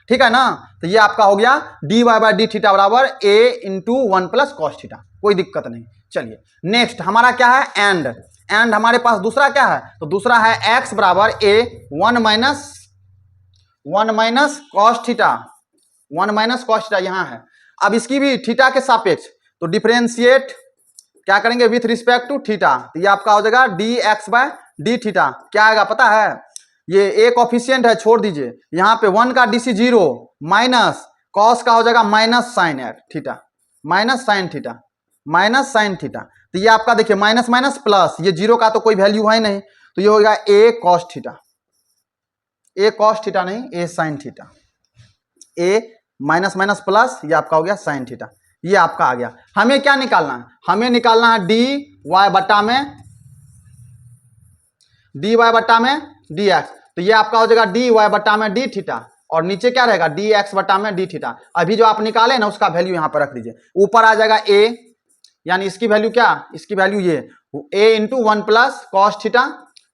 ठीक है ना, तो ये आपका हो गया d Y by d theta बराबर a into 1 plus cos theta, कोई दिक्कत नहीं। चलिए नेक्स्ट हमारा क्या है एंड, एंड हमारे पास दूसरा क्या है, तो दूसरा है x बराबर a 1 minus cos theta, 1 minus cos theta यहाँ है। अब इसकी भी थीटा के सापेक्ष, तो डिफरेंशिएट क्या करेंगे विथ रिस्पेक्ट टू थीटा, तो ये आपका हो जाएगा d x by d theta, क्या आएगा पता है, ये एक ऑफिशिएंट है, छोड़ दीजिए, यहाँ पे 1 का डीसी 0 माइनस कॉस का हो जाएगा minus sine theta, minus sine theta, minus sine theta. तो ये आपका देखिए माइनस माइनस प्लस, ये 0 का तो कोई वैल्यू है नहीं, तो ये होगा ए कॉस थीटा, ए कॉस थीटा नहीं ए साइन थीटा, ए माइनस माइनस प्लस, ये आपका हो गया साइन थीटा। ये आपका आ गया। हमें क्या निकालना है, हमें निकालना है डी वाई बट्टा में डी वाई बट्टा में डी एक्स, तो ये आपका हो जाएगा डी वाई बट्टा में डी थीटा, और नीचे क्या रहेगा डी एक्स बट्टा में डी थीटा। अभी जो आप निकाले ना उसका वैल्यू यहाँ पर रख दीजिए, ऊपर आ जाएगा ए, यानी इसकी वैल्यू क्या, इसकी वैल्यू ये a into 1 plus cos theta,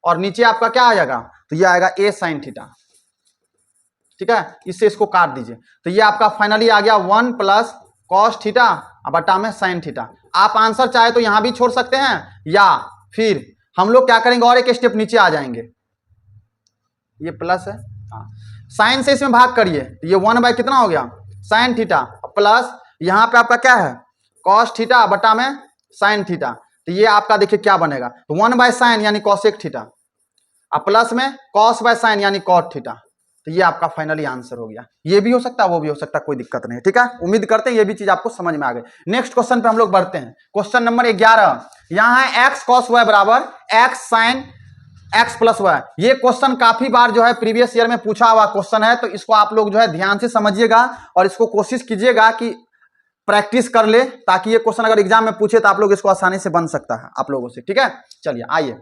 और नीचे आपका क्या आ जाएगा, तो ये आएगा a साइन थीटा। ठीक है, इससे इसको काट दीजिए, तो ये आपका फाइनली आ गया 1 प्लस कॉस थीटा बटा में साइन थीटा। आप आंसर चाहे तो यहां भी छोड़ सकते हैं, या फिर हम लोग क्या करेंगे और एक स्टेप नीचे आ जाएंगे, ये प्लस है, साइन से इसमें भाग करिए, ये 1 बाय कितना हो गया साइन थीटा, प्लस यहाँ पे आपका क्या है कॉस थीटा बटा में साइन थीटा, तो ये आपका देखिए क्या बनेगा, तो 1 बाय साइन यानी कॉसेक थीटा, अब प्लस में कॉस बाय साइन यानी कॉट थीटा। तो ये आपका फाइनली आंसर हो गया। ये भी हो सकता है वो भी हो सकता है, कोई दिक्कत नहीं। ठीक है, उम्मीद करते हैं ये भी चीज आपको समझ में आ गई। नेक्स्ट क्वेश्चन पे हम लोग बढ़ते हैं, क्वेश्चन नंबर 11। यहाँ है एक्स कॉस वाई बराबर x sine x plus y. ये क्वेश्चन काफी बार जो है प्रीवियस ईयर में पूछा हुआ क्वेश्चन है, तो इसको आप लोग जो है ध्यान से समझिएगा और इसको कोशिश कीजिएगा कि प्रैक्टिस कर ले, ताकि ये क्वेश्चन अगर एग्जाम में पूछे तो आप लोग इसको आसानी से बन सकता है आप लोगों से। ठीक है, चलिए आइए,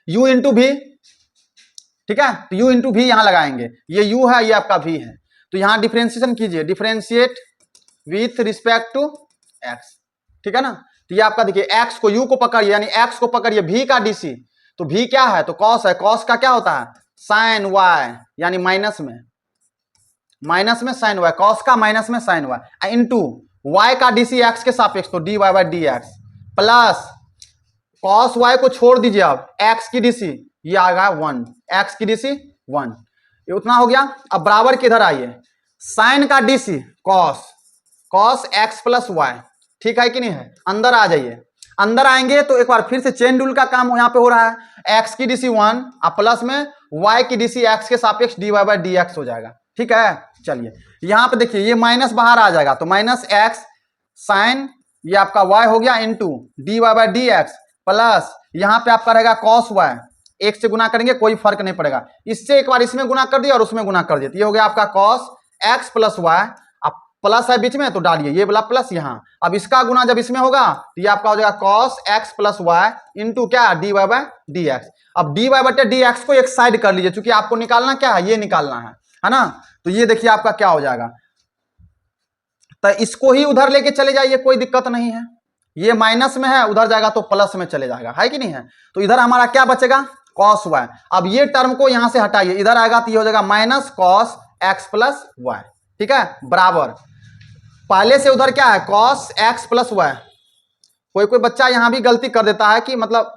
u इंटू भी, ठीक है, तो u इंटू भी यहां लगाएंगे, ये u है ये आपका v है, तो यहां डिफरेंशिएशन कीजिए, differentiate with respect to x। ठीक है ना, तो ये आपका देखिए x को u को पकड़िए, यानी x को पकड़िए v का dc, तो v क्या है, तो cos है, cos का क्या होता है sin y, यानी माइनस में sin y, cos का माइनस में sin y, इंटू y का dc x के सापेक्ष, तो dy by dx, plus cos y को छोड़ दीजिए, अब x की dc ये आ गया 1, x की dc 1, ये उतना हो गया। अब बराबर किधर आइए, sin का dc cos x plus y, ठीक है कि नहीं है, अंदर आ जाइए। अंदर आएंगे तो एक बार फिर से चेन रूल का काम यहाँ पे हो रहा है, x की dc 1 अब प्लस में y की dc x के सापेक्ष dy बाई dx हो जाएगा, ठीक है। चलिए यहाँ पे देखिए ये माइनस बाहर आ जाएगा, तो माइनस x साइन ये आपका y हो गया into dy by dx, plus यहाँ पे आपका रहेगा cos y, एक से गुना करेंगे कोई फर्क नहीं पड़ेगा, इससे एक बार इसमें गुना कर दिया और उसमें गुना कर दिया, ये हो गया आपका cos x प्लस y, अब प्लस है बीच में तो डालिए ये वाला प्लस यहाँ, अब इसका गुना जब इसमें होगा तो ये आपका हो जाएगा cos x plus y into क्या dy बाई dx। अब dy बटे dx को एक साइड कर लीजिए, क्योंकि आपको निकालना क्या है, ये निकालना है ना। तो ये देखिए आपका क्या हो जाएगा, तो इसको ही उधर लेके चले जाइए, कोई दिक्कत नहीं है, ये माइनस में है उधर जाएगा तो प्लस में चले जाएगा, है कि नहीं है। तो इधर हमारा क्या बचेगा cos y, अब ये टर्म को यहां से हटाइए, इधर आएगा तो ये हो जाएगा minus cos x plus y, ठीक है, बराबर पहले से उधर क्या है cos x प्लस वाई। कोई कोई बच्चा यहां भी गलती कर देता है कि मतलब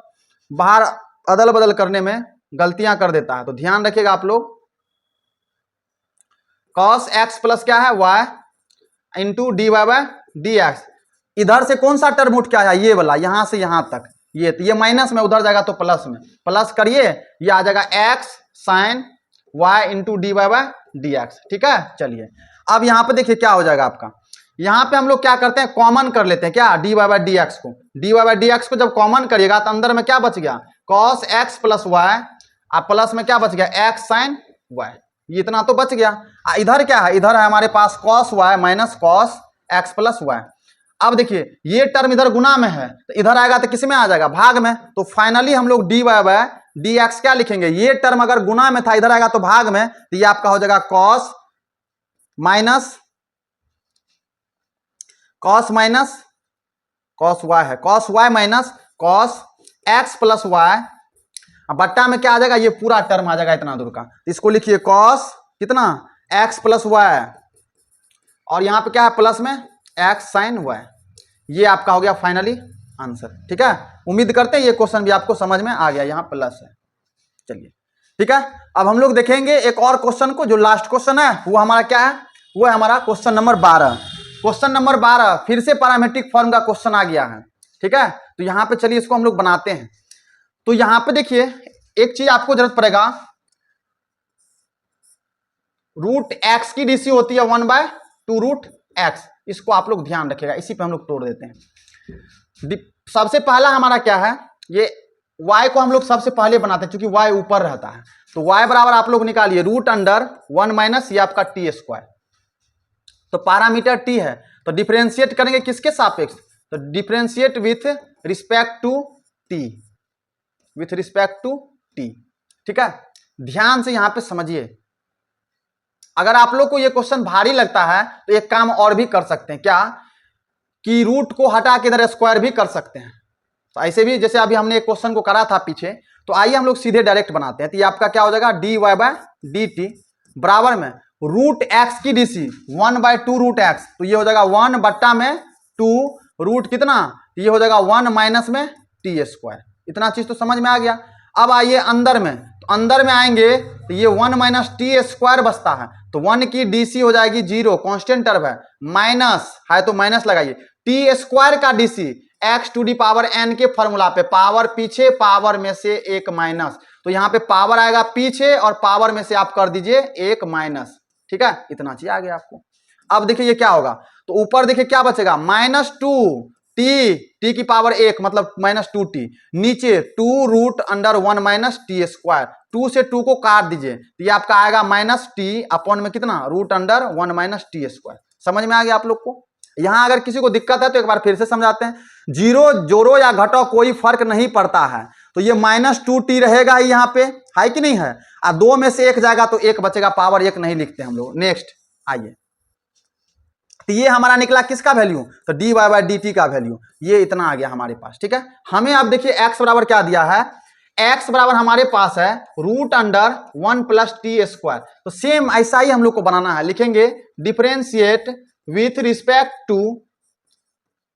बाहर अदल बदल करने में गलतियां कर देता है, तो ध्यान रखिएगा आप लोग, cos x प्लस क्या है y into dy by dx, इधर से कौन सा टर्म उठ के आया, ये वाला, यहां से यहां तक, ये तो ये माइनस में उधर जाएगा तो प्लस में, प्लस करिए ये आ जाएगा x sine y into dy by dx, ठीक है। चलिए अब यहाँ पे देखिए क्या हो जाएगा आपका, यहाँ पे हम लोग क्या करते हैं कॉमन कर लेते हैं क्या dy बाई dx को, dy बाई dx को जब कॉमन करिएगा तो अंदर में क्या बच गया cos x प्लस वाई, अब प्लस में क्या बच गया x साइन y, ये इतना तो बच गया। इधर क्या है, इधर है हमारे पास cos y minus cos x plus y. अब देखिए ये टर्म इधर गुना में है तो इधर आएगा तो किस में आ जाएगा भाग में, तो फाइनली हम लोग dy बाई dx क्या लिखेंगे, ये टर्म अगर गुना में था इधर आएगा तो भाग में, तो ये आपका हो जाएगा cos माइनस cos y है, cos y minus cos x plus y, बट्टा में क्या आ जाएगा, ये पूरा टर्म आ जाएगा इतना दूर का, तो इसको लिखिए cos कितना x प्लस वाई, और यहाँ पे क्या है प्लस में x साइन y, ये आपका हो गया फाइनली आंसर, ठीक है। उम्मीद करते हैं ये क्वेश्चन भी आपको समझ में आ गया, यहाँ प्लस है। चलिए ठीक है, अब हम लोग देखेंगे एक और क्वेश्चन को, जो लास्ट क्वेश्चन है वो हमारा क्या है, वो है हमारा क्वेश्चन नंबर 12। क्वेश्चन नंबर 12 फिर से पैरामीट्रिक फॉर्म का क्वेश्चन आ गया है, ठीक है। तो यहाँ पे चलिए इसको हम लोग बनाते हैं। तो यहाँ पे देखिए एक चीज आपको जरूरत पड़ेगा, रूट एक्स की डीसी होती है 1/2 रूट एक्स, इसको आप लोग ध्यान रखिएगा, इसी पे हम लोग तोड़ देते हैं। सबसे पहला हमारा क्या है, ये y को हम लोग सबसे पहले बनाते हैं क्योंकि y ऊपर रहता है, तो y बराबर आप लोग निकालिए रूट अंडर 1 माइनस ये आपका टी स्क्वायर, तो पैरामीटर t है, तो डिफरेंशिएट करेंगे किसके सापेक्ष, तो differentiate with respect to t, ठीक है। ध्यान से यहां पे समझिए, अगर आप लोग को ये क्वेश्चन भारी लगता है तो एक काम और भी कर सकते हैं, क्या कि रूट को हटा के इधर स्क्वायर भी कर सकते हैं, तो ऐसे भी जैसे अभी हमने एक क्वेश्चन को करा था पीछे, तो आइए हम लोग सीधे डायरेक्ट बनाते हैं। तो ये आपका क्या हो जाएगा dy बाई dt बराबर में रूट एक्स की डीसी 1/2 रूट एक्स, तो ये हो जाएगा 1 बट्टा में 2 रूट कितना, तो ये हो जाएगा 1 माइनस में टी स्क्वायर, इतना चीज तो समझ में आ गया। अब आइए अंदर में, तो अंदर में आएंगे तो ये 1 माइनस टी स्क्वायर बचता है, तो 1 की डीसी हो जाएगी 0, कांस्टेंट टर्म है, माइनस है तो माइनस लगाइए, टी स्क्वायर का डीसी x to the power n के फॉर्मूला पे, पावर पीछे पावर में से एक माइनस, तो यहाँ पे पावर आएगा पीछे और पावर में से आप कर दीजिए एक माइनस, ठीक है, इतना चाहिए आ गया आपको। अब देखिए ये क्या होगा, तो ऊपर देखिए क्या बचेगा -2 टी की पावर 1 मतलब -2t, नीचे 2 root under 1 minus t square, 2 से 2 को काट दीजिए तो ये आपका आएगा -t अपॉन में कितना root under 1 minus t square. समझ में आ गया आप लोग को। यहां अगर किसी को दिक्कत है तो एक बार फिर से समझाते हैं, जीरो जोड़ो या घटो कोई फर्क नहीं पड़ता है, तो ये -2t रहेगा ही यहाँ पे, है कि नहीं है, और 2 में से 1 जाएगा तो 1 बचेगा, पावर 1 नहीं लिखते हम लोग। नेक्स्ट आइए, तो ये हमारा निकला किसका वैल्यू, तो dy बाई dt का वैल्यू, ये इतना आ गया हमारे पास, ठीक है। हमें अब देखिए x बराबर क्या दिया है, x बराबर हमारे पास है root under 1 plus t square. तो सेम ऐसा ही हम लोग को बनाना है, लिखेंगे differentiate with respect to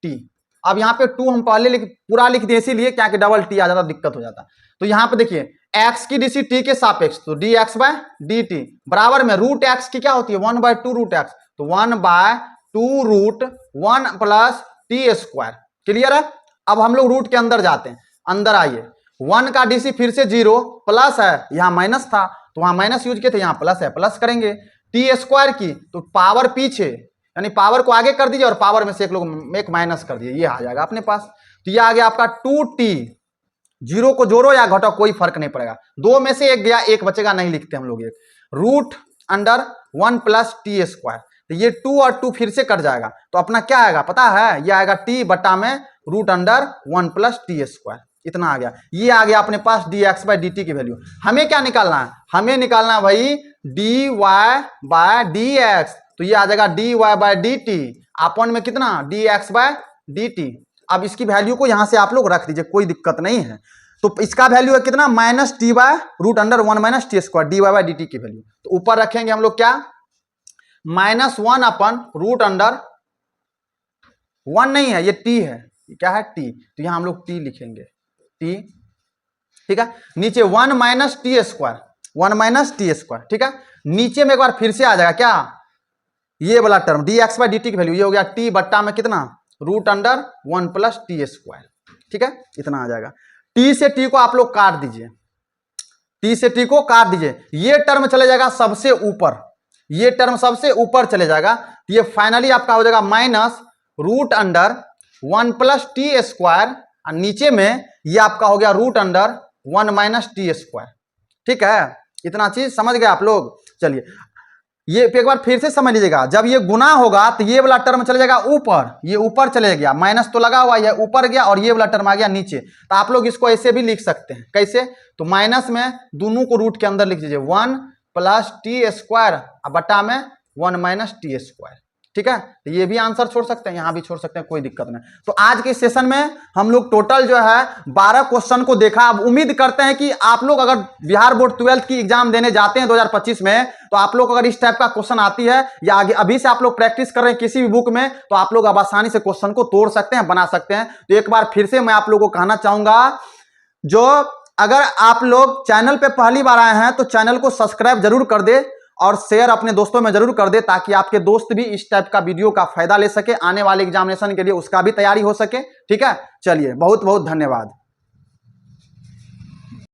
t. अब यहाँ पे 2 हम पहले पूरा लिख दिए, इसीलिए क्या कि डबल टी आ जाता दिक्कत हो जाता। तो यहाँ पे देखिए x की डीसी टी के सापेक्ष, तो d x by d t बराबर में रूट एक्स की क्या होती है 1/2 रूट एक्स, तो 1/2 root 1 plus t square. Clear है। अब हम लोग रूट के अंदर जाते हैं, अंदर आइए, 1 का डीसी फिर से 0 प्लस है, यहाँ माइनस था तो वहां माइनस यूज किए थे, यहाँ प्लस है, प्लस करेंगे। टी स्क्वायर की तो पावर पीछे, यानी पावर को आगे कर दीजिए और पावर में से एक माइनस कर दीजिए, ये आ जाएगा अपने पास। तो ये आ गया आपका 2t, 0 को जोड़ो या घटाओ कोई फर्क नहीं पड़ेगा, 2 में से एक गया, एक बचेगा, नहीं लिखते हम लोग एक, root under 1 plus t square. तो ये 2 और 2 फिर से कट जाएगा, तो अपना क्या आएगा पता है, ये आएगा t बटा में root under 1 plus t square, इतना आ गया। ये आ गया अपने पास dx बाय dt की वैल्यू। हमें क्या निकालना है, हमें निकालना है भाई dy बाय dx, तो ये आ जाएगा dy बाय dt अपन में कितना dx बाय dt। अब इसकी वैल्यू को यहां से आप लोग रख दीजिए, कोई दिक्कत नहीं है। तो इसका वैल्यू है कितना minus t by root under 1 minus t square dy by dt की वैल्यू। तो ऊपर रखेंगे हम लोग क्या -1 अपन रूट अंडर 1 नहीं है, ये t है, क्या है t, तो यहां हम लोग t लिखेंगे t, ठीक है। नीचे 1 minus t square, 1 minus t square, ठीक है। नीचे में एक बार फिर से आ जाएगा क्या, ये वाला टर्म dx बाय dt की वैल्यू, ये हो गया t बट्टा में कितना root under 1 plus t square, ठीक है, इतना आ जाएगा। t से t को आप लोग काट दीजिए, t से t को काट दीजिए, ये टर्म चले जाएगा सबसे ऊपर, ये टर्म सबसे ऊपर चले जाएगा, तो ये फाइनली आपका हो जाएगा minus root under 1 plus t square, और नीचे में ये आपका हो गया root under 1 minus t square, ठीक है। इतना चीज समझ गए आप लोग। चलिए ये एक बार फिर से समझ लीजिएगा, जब ये गुना होगा तो ये वाला टर्म चले जाएगा ऊपर, ये ऊपर चले गया, माइनस तो लगा हुआ, ये ऊपर गया, और ये वाला टर्म आ गया नीचे। तो आप लोग इसको ऐसे भी लिख सकते हैं, कैसे, तो माइनस में दोनों को रूट के अंदर लिख दीजिए 1 प्लस टी स्क्वायर बटा में 1 माइनस टी स्क्वायर, ठीक है। तो ये भी आंसर छोड़ सकते हैं, यहां भी छोड़ सकते हैं, कोई दिक्कत नहीं। तो आज के सेशन में हम लोग टोटल जो है 12 क्वेश्चन को देखा। अब उम्मीद करते हैं कि आप लोग अगर बिहार बोर्ड 12th की एग्जाम देने जाते हैं 2025 में, तो आप लोग अगर इस टाइप का क्वेश्चन आती है या आगे अभी से आप लोग प्रैक्टिस कर रहे हैं किसी भी बुक में, तो आप लोग अब आसानी से क्वेश्चन को तोड़ सकते हैं, बना सकते हैं। तो एक बार फिर से मैं आप लोगों को कहना चाहूंगा, जो अगर आप लोग चैनल पे पहली बार आए हैं तो चैनल को सब्सक्राइब जरूर कर दे और शेयर अपने दोस्तों में जरूर कर दे, ताकि आपके दोस्त भी इस टाइप का वीडियो का फायदा ले सके, आने वाले एग्जामिनेशन के लिए उसका भी तैयारी हो सके, ठीक है। चलिए बहुत बहुत धन्यवाद।